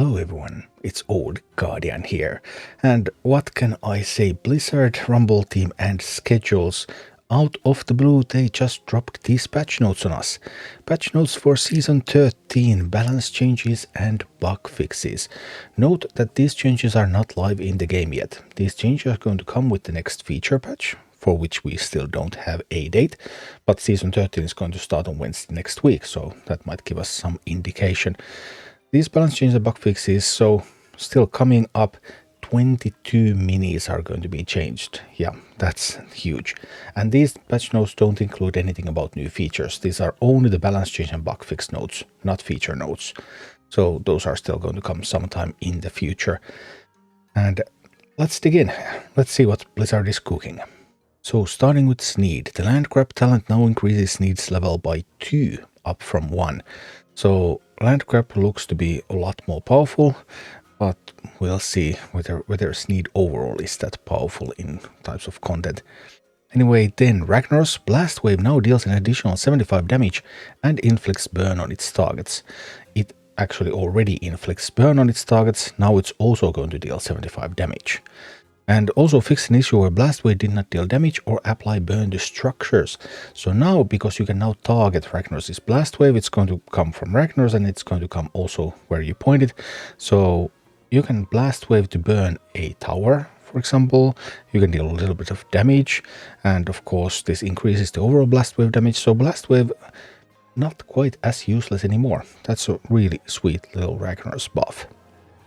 Hello everyone, it's Old Guardian here, and what can I say, Blizzard, Rumble Team and Schedules, out of the blue they just dropped these patch notes on us. Patch notes for Season 13, balance changes and bug fixes. Note that these changes are not live in the game yet. These changes are going to come with the next feature patch, for which we still don't have a date, but Season 13 is going to start on Wednesday next week, so that might give us some indication. These balance changes and bug fixes, so still coming up, 22 minis are going to be changed. Yeah, that's huge. And these patch notes don't include anything about new features. These are only the balance change and bug fix notes, not feature notes. So those are still going to come sometime in the future. And let's dig in. Let's see what Blizzard is cooking. So starting with Sneed, the land grab talent now increases Sneed's level by 2, up from 1. So land grab looks to be a lot more powerful, but we'll see whether Sneed overall is that powerful in types of content. Anyway, then Ragnar's Blast Wave now deals an additional 75 damage and inflicts burn on its targets. It actually already inflicts burn on its targets, now it's also going to deal 75 damage. And also fixed an issue where Blast Wave did not deal damage or apply burn to structures. So now, because you can now target Ragnar's Blast Wave, it's going to come from Ragnar's and it's going to come also where you pointed. So you can Blast Wave to burn a tower, for example. You can deal a little bit of damage. And of course, this increases the overall Blast Wave damage. So Blast Wave, not quite as useless anymore. That's a really sweet little Ragnar's buff.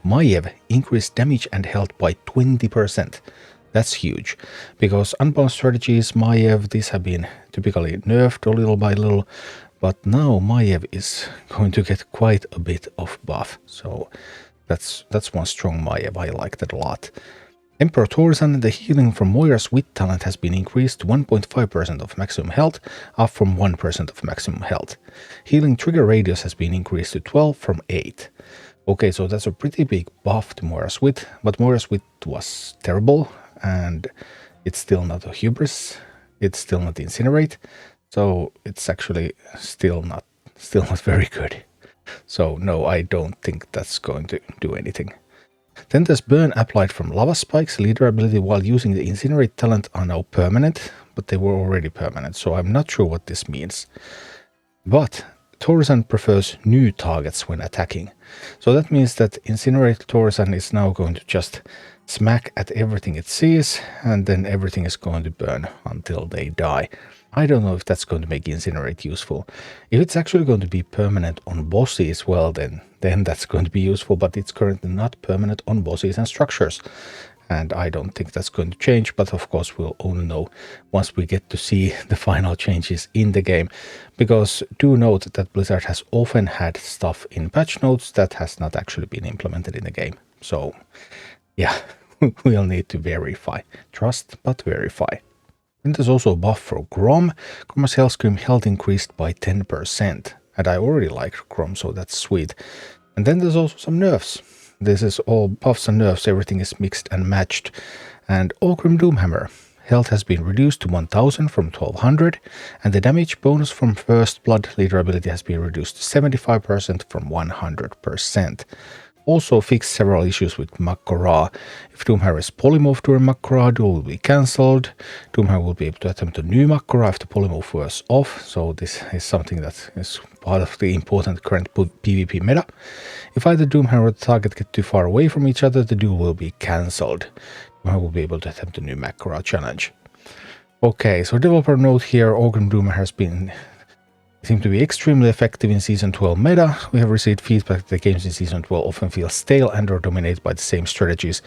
Maiev increased damage and health by 20%. That's huge, because unbound strategies, Maiev, these have been typically nerfed a little by little, but now Maiev is going to get quite a bit of buff. So that's one strong Maiev. I like that a lot. Emperor Torzan, the healing from Moira's Wit talent has been increased to 1.5% of maximum health, up from 1% of maximum health. Healing trigger radius has been increased to 12 from 8. Okay, so that's a pretty big buff to Moira's Wit, but Moira's Wit was terrible, and it's still not a Hubris, it's still not Incinerate, so it's actually still not very good. So no, I don't think that's going to do anything. Then there's Burn applied from Lava Spikes. Leader ability while using the Incinerate talent are now permanent, but they were already permanent, so I'm not sure what this means. But Torzan prefers new targets when attacking. So that means that Incinerate Torzan is now going to just smack at everything it sees, and then everything is going to burn until they die. I don't know if that's going to make Incinerate useful. If it's actually going to be permanent on bosses, well then that's going to be useful, but it's currently not permanent on bosses and structures. And I don't think that's going to change, but of course we'll only know once we get to see the final changes in the game. Because do note that Blizzard has often had stuff in patch notes that has not actually been implemented in the game. So yeah, we'll need to verify. Trust, but verify. And there's also a buff for Grom. Grom's Hellscream health increased by 10%. And I already like Grom, so that's sweet. And then there's also some nerfs. This is all buffs and nerfs, everything is mixed and matched. And Orgrim Doomhammer. Health has been reduced to 1000 from 1200, and the damage bonus from First Blood leader ability has been reduced to 75% from 100%. Also fixed several issues with Mak'gora. If Doomhammer is polymorphed during Mak'gora, duel will be cancelled. Doomhammer will be able to attempt a new Mak'gora if the polymorph was off, so this is something that is part of the important current PvP meta. If either Doomhammer or the target get too far away from each other, the duel will be cancelled. Doomhammer will be able to attempt a new Mak'gora challenge. Okay, so developer note here, Orgrim Doomhammer has been seem to be extremely effective in Season 12 meta. We have received feedback that the games in Season 12 often feel stale and are dominated by the same strategies.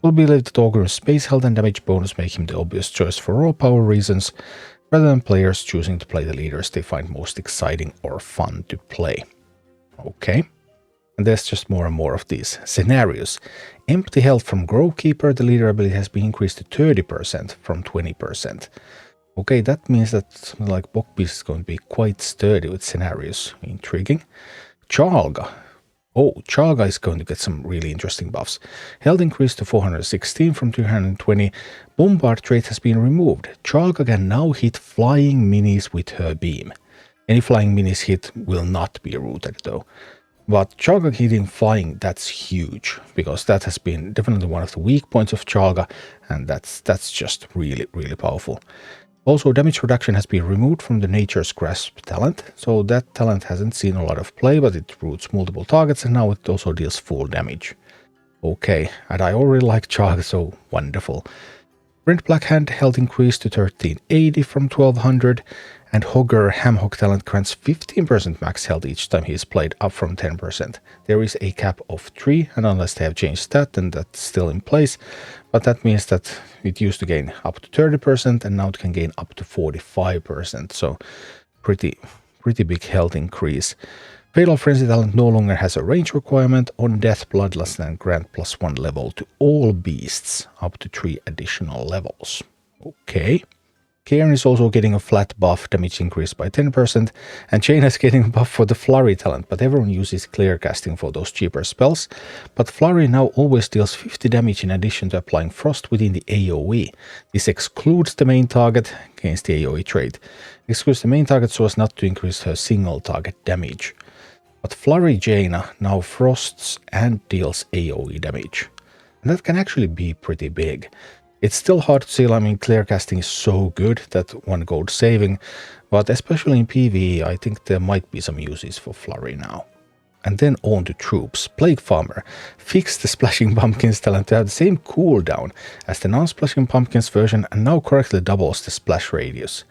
We'll believe that Orgrim's space health and damage bonus make him the obvious choice for raw power reasons, rather than players choosing to play the leaders they find most exciting or fun to play. Okay. And there's just more and more of these scenarios. Empty health from Grovekeeper, the leader ability has been increased to 30% from 20%. Okay, that means that something like Bokbeast is going to be quite sturdy with scenarios. Intriguing. Chalga. Oh, Chalga is going to get some really interesting buffs. Health increased to 416 from 220. Bombard trait has been removed. Chalga can now hit flying minis with her beam. Any flying minis hit will not be routed though. But Chalga hitting flying, that's huge, because that has been definitely one of the weak points of Chalga, and that's just really, really powerful. Also, damage reduction has been removed from the Nature's Grasp talent, so that talent hasn't seen a lot of play, but it roots multiple targets, and now it also deals full damage. Okay, and I already like Chalga, so wonderful. Brent Blackhand health increased to 1380 from 1200, and Hogger Hamhock talent grants 15% max health each time he is played, up from 10%. There is a cap of 3, and unless they have changed that, then that's still in place. But that means that it used to gain up to 30%, and now it can gain up to 45%. So pretty big health increase. Fatal Frenzy talent no longer has a range requirement. On death, Bloodlust and grant +1 level to all beasts, up to 3 additional levels. Okay. Cairn is also getting a flat buff, damage increase by 10%, and Jaina is getting a buff for the Flurry talent, but everyone uses clear casting for those cheaper spells. But Flurry now always deals 50 damage in addition to applying Frost within the AoE. This excludes the main target against the AoE trait. Excludes the main target so as not to increase her single target damage. But Flurry Jaina now frosts and deals AoE damage. And that can actually be pretty big. It's still hard to see, I mean, clear casting is so good that 1 gold saving, but especially in PvE, I think there might be some uses for Flurry now. And then on to troops. Plague Farmer fixed the Splashing Pumpkins talent to have the same cooldown as the non-Splashing Pumpkins version and now correctly doubles the splash radius.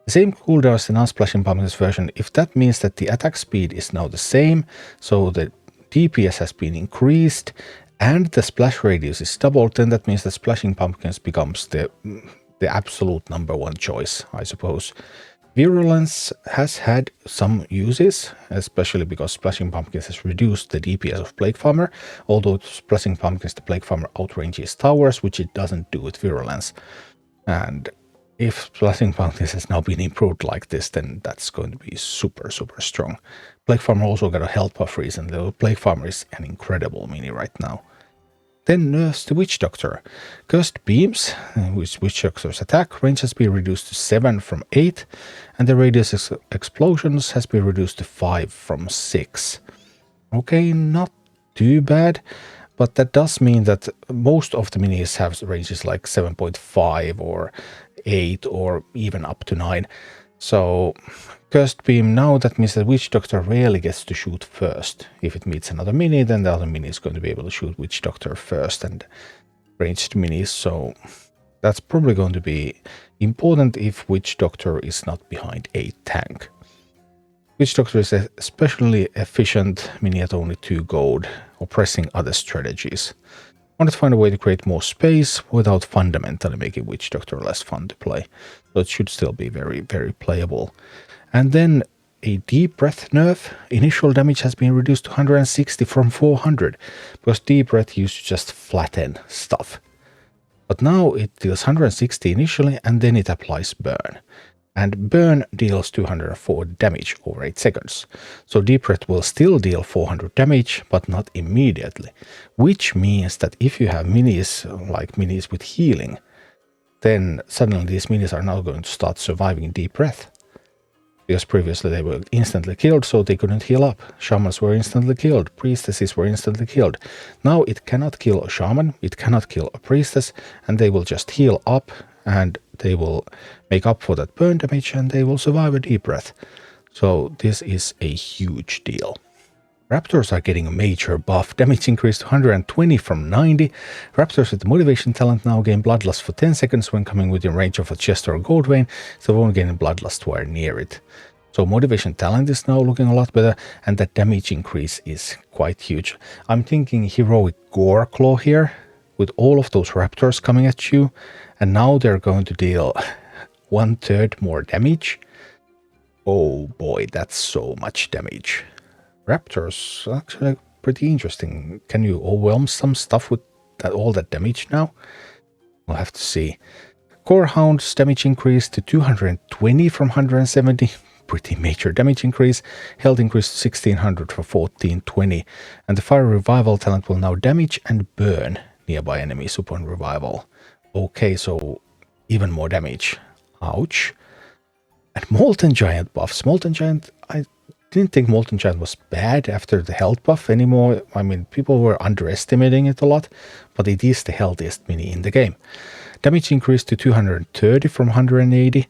The same cooldown as the non-Splashing Pumpkins version, if that means that the attack speed is now the same, so the DPS has been increased, and the splash radius is doubled, then that means that Splashing Pumpkins becomes the absolute #1 choice, I suppose. Virulence has had some uses, especially because Splashing Pumpkins has reduced the DPS of Plague Farmer, although Splashing Pumpkins, the Plague Farmer outranges towers, which it doesn't do with Virulence. And if Splashing Pumpkins has now been improved like this, then that's going to be super, super strong. Plague Farmer also got a health buff recently. The Plague Farmer is an incredible mini right now. Then nerfs the Witch Doctor. Cursed Beams, which Witch Doctor's attack range has been reduced to 7 from 8, and the radius explosions has been reduced to 5 from 6. Okay, not too bad, but that does mean that most of the minis have ranges like 7.5 or 8 or even up to 9. So Cursed Beam now, that means that Witch Doctor rarely gets to shoot first. If it meets another mini, then the other mini is going to be able to shoot Witch Doctor first and ranged minis. So that's probably going to be important if Witch Doctor is not behind a tank. Witch Doctor is especially efficient mini at only 2 gold, oppressing other strategies. Wanted to find a way to create more space without fundamentally making Witch Doctor less fun to play. So it should still be very, very playable. And then a Deep Breath nerf. Initial damage has been reduced to 160 from 400, because Deep Breath used to just flatten stuff. But now it deals 160 initially, and then it applies Burn. And Burn deals 204 damage over 8 seconds. So Deep Breath will still deal 400 damage, but not immediately. Which means that if you have minis, like minis with healing, then suddenly these minis are now going to start surviving Deep Breath. Because previously they were instantly killed, so they couldn't heal up. Shamans were instantly killed. Priestesses were instantly killed. Now it cannot kill a shaman, it cannot kill a priestess, and they will just heal up, and they will make up for that burn damage, and they will survive a Deep Breath. So this is a huge deal. Raptors are getting a major buff. Damage increased to 120 from 90. Raptors with the motivation talent now gain Bloodlust for 10 seconds when coming within range of a chest or a gold vein, so won't gain Bloodlust while near it. So motivation talent is now looking a lot better, and that damage increase is quite huge. I'm thinking heroic Gore Claw here, with all of those raptors coming at you, and now they're going to deal 1/3 more damage. Oh boy, that's so much damage. Raptors are actually pretty interesting. Can you overwhelm some stuff with all that damage now? We'll have to see. Core Hound's damage increased to 220 from 170. Pretty major damage increase. Health increased to 1600 from 1420. And the Fire Revival talent will now damage and burn nearby enemies upon revival. Okay, so even more damage. Ouch. And Molten Giant buffs. Molten Giant, I didn't think Molten Giant was bad after the health buff anymore. I mean, people were underestimating it a lot, but it is the healthiest mini in the game. Damage increased to 230 from 180.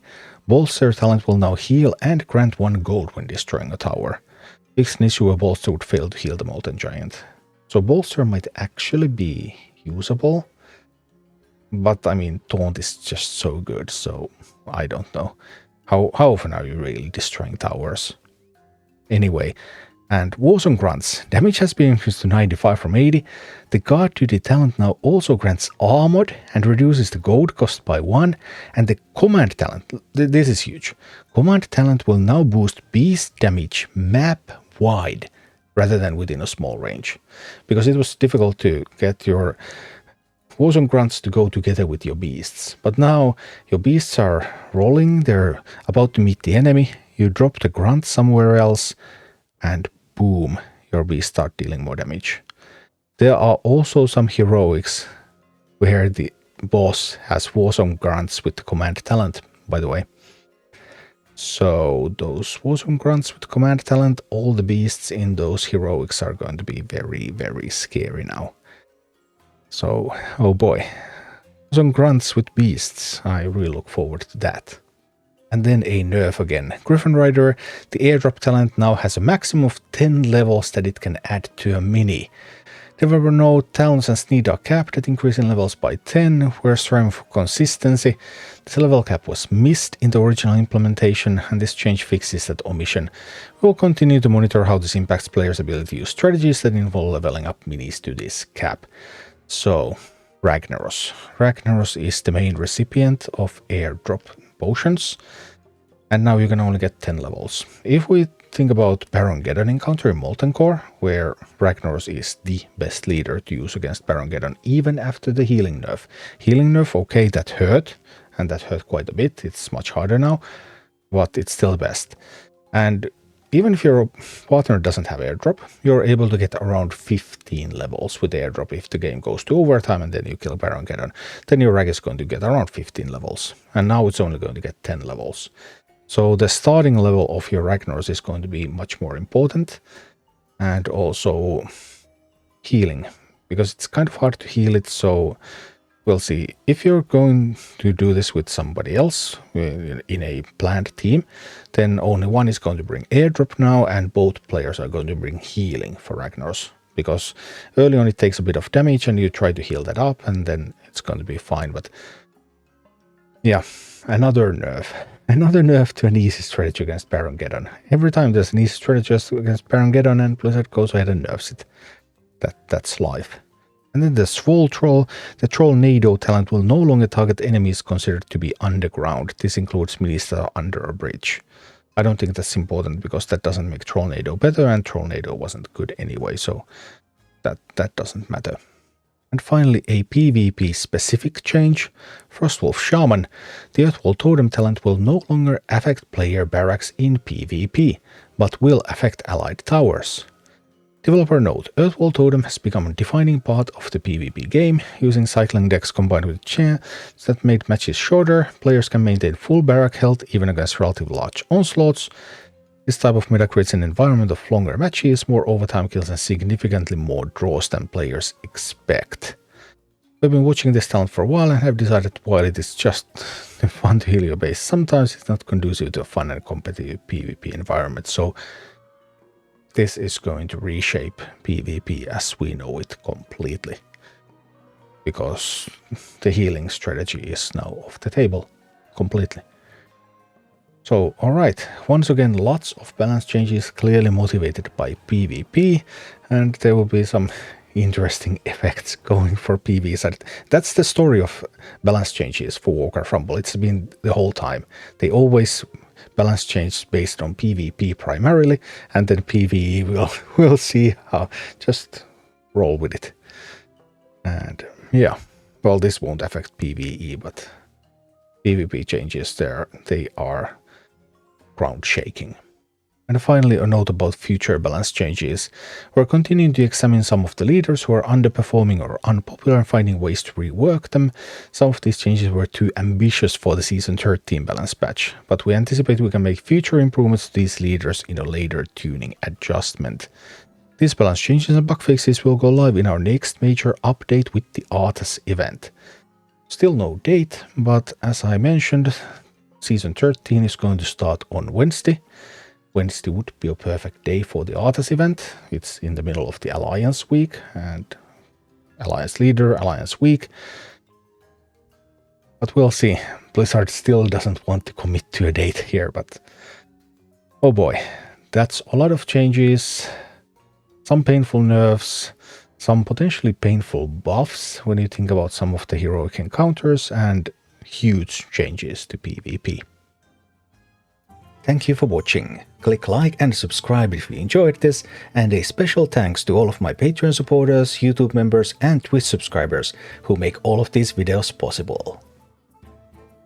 Bolster talent will now heal and grant 1 gold when destroying a tower. Fixed an issue where Bolster would fail to heal the Molten Giant. So Bolster might actually be usable. But I mean, Taunt is just so good, so I don't know. How often are you really destroying towers? Anyway, and Warzone Grunts. Damage has been increased to 95 from 80. The Guard Duty talent now also grants Armored and reduces the gold cost by 1. And the Command talent, this is huge. Command talent will now boost beast damage map-wide rather than within a small range. Because it was difficult to get your Warzone Grunts to go together with your beasts. But now your beasts are rolling, they're about to meet the enemy. You drop the grunt somewhere else, and boom, your beasts start dealing more damage. There are also some heroics where the boss has Warzone Grunts with the command talent, by the way. So those Warzone Grunts with command talent, all the beasts in those heroics are going to be very, very scary now. So, oh boy, some grunts with beasts. I really look forward to that. And then a nerf again. Griffin Rider, the airdrop talent now has a maximum of 10 levels that it can add to a mini. Developer note, talents and sneed are capped at increasing levels by 10. We're striving for consistency. This level cap was missed in the original implementation, and this change fixes that omission. We'll continue to monitor how this impacts players' ability to use strategies that involve leveling up minis to this cap. So, Ragnaros. Ragnaros is the main recipient of airdrop potions, and now you can only get 10 levels. If we think about Baron-Geddon encounter in Molten Core, where Ragnaros is the best leader to use against Baron-Geddon, even after the healing nerf. Healing nerf, okay, that hurt, and that hurt quite a bit. It's much harder now, but it's still the best. And even if your partner doesn't have airdrop, you're able to get around 15 levels with airdrop if the game goes to overtime and then you kill Baron-Geddon. Then your rag is going to get around 15 levels. And now it's only going to get 10 levels. So the starting level of your Ragnaros is going to be much more important. And also healing. Because it's kind of hard to heal it, so we'll see. If you're going to do this with somebody else in a planned team, then only one is going to bring airdrop now, and both players are going to bring healing for Ragnaros. Because early on it takes a bit of damage and you try to heal that up, and then it's going to be fine. But yeah, another nerf. Another nerf to an easy strategy against Baron-Geddon. Every time there's an easy strategy against Baron-Geddon, and Blizzard goes ahead and nerfs it. That's life. And then the Swole Troll. The Trollnado talent will no longer target enemies considered to be underground. This includes minis that are under a bridge. I don't think that's important because that doesn't make Trollnado better, and Trollnado wasn't good anyway, so that doesn't matter. And finally, a PvP specific change. Frostwolf Shaman. The Earthwall Totem talent will no longer affect player barracks in PvP, but will affect allied towers. Developer note, Earthwall Totem has become a defining part of the PvP game. Using cycling decks combined with chance that made matches shorter, players can maintain full barrack health even against relatively large onslaughts. This type of meta creates an environment of longer matches, more overtime kills, and significantly more draws than players expect. We've been watching this talent for a while and have decided while it is just fun to heal your base, sometimes it's not conducive to a fun and competitive PvP environment, so this is going to reshape PvP as we know it completely. Because the healing strategy is now off the table completely. So, alright, once again, lots of balance changes clearly motivated by PvP, and there will be some interesting effects going for PvE side. That's the story of balance changes for Warcraft Rumble. It's been the whole time. They always balance change based on PvP primarily, and then PvE we'll see how. Just roll with it. And yeah, well, this won't affect PvE, but PvP changes there, they are ground shaking. And finally, a note about future balance changes. We're continuing to examine some of the leaders who are underperforming or unpopular and finding ways to rework them. Some of these changes were too ambitious for the Season 13 balance patch, but we anticipate we can make future improvements to these leaders in a later tuning adjustment. These balance changes and bug fixes will go live in our next major update with the Arthas event. Still no date, but as I mentioned, Season 13 is going to start on Wednesday. Wednesday would be a perfect day for the Arthas event. It's in the middle of the Alliance Week and Alliance Leader, Alliance Week. But we'll see. Blizzard still doesn't want to commit to a date here, but oh boy, that's a lot of changes. Some painful nerfs, some potentially painful buffs when you think about some of the heroic encounters, and huge changes to PvP. Thank you for watching. Click like and subscribe if you enjoyed this, and a special thanks to all of my Patreon supporters, YouTube members and Twitch subscribers who make all of these videos possible.